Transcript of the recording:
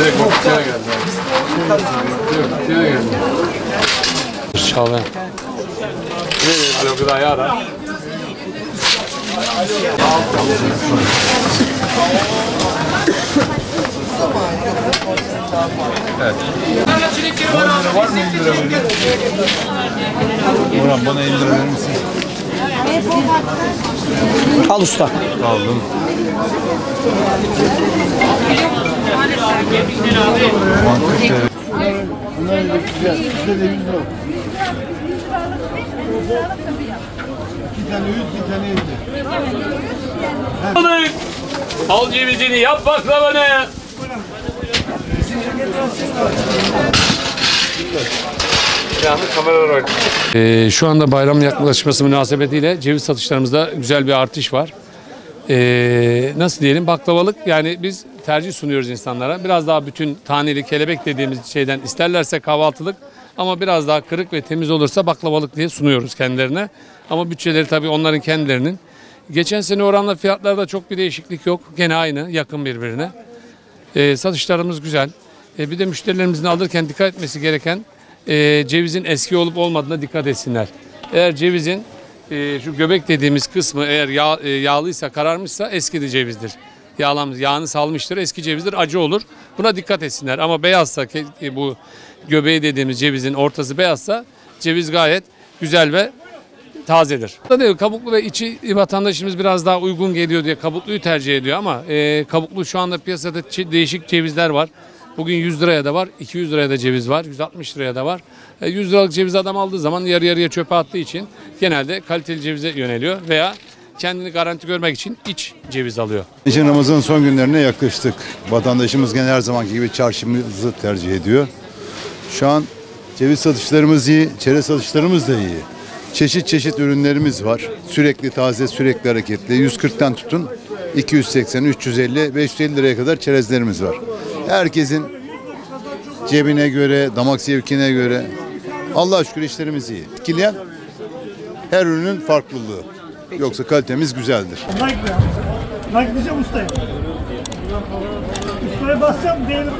Direkt bakıcıya geldi. Bakıcıya geldi. Şalve. Alo gıdayı ara. Evet. 10 lira var mı 10 lira böyle? Orhan bana 50 lira verir misin? Al usta. Aldım. Bunlar da güzel. Bizde de 100 lira. 2 tane 100, bir tane 50. Al cevizini, yap baklavanı. Şu anda bayram yaklaşması münasebetiyle ceviz satışlarımızda güzel bir artış var. Nasıl diyelim, baklavalık, yani biz tercih sunuyoruz insanlara. Biraz daha bütün taneli kelebek dediğimiz şeyden isterlerse kahvaltılık, ama biraz daha kırık ve temiz olursa baklavalık diye sunuyoruz kendilerine. Ama bütçeleri tabii onların kendilerinin. Geçen sene oranla fiyatlarda çok bir değişiklik yok. Gene aynı, yakın birbirine. Satışlarımız güzel. Bir de müşterilerimizin alırken dikkat etmesi gereken, cevizin eski olup olmadığına dikkat etsinler. Eğer cevizin şu göbek dediğimiz kısmı eğer yağlıysa, kararmışsa eski de cevizdir. Yağını salmıştır, eski cevizdir, acı olur. Buna dikkat etsinler. Ama beyazsa, bu göbeği dediğimiz cevizin ortası beyazsa, ceviz gayet güzel ve tazedir. Kabuklu ve içi vatandaşımız biraz daha uygun geliyor diye kabukluyu tercih ediyor, ama kabuklu şu anda piyasada değişik cevizler var. Bugün 100 liraya da var, 200 liraya da ceviz var, 160 liraya da var. 100 liralık ceviz adam aldığı zaman yarı yarıya çöpe attığı için genelde kaliteli cevize yöneliyor veya kendini garanti görmek için iç ceviz alıyor. Ramazan'ın son günlerine yaklaştık. Vatandaşımız gene her zamanki gibi çarşımızı tercih ediyor. Şu an ceviz satışlarımız iyi, çerez satışlarımız da iyi. Çeşit çeşit ürünlerimiz var. Sürekli taze, sürekli hareketli. 140'tan tutun 280, 350, 550 liraya kadar çerezlerimiz var. Herkesin cebine göre, damak zevkine göre. Allah'a şükür işlerimiz iyi. Etkileyen her ürünün farklılığı. Yoksa kalitemiz güzeldir. Like diyeceğim ustaya. Ustaya basacağım diyelim.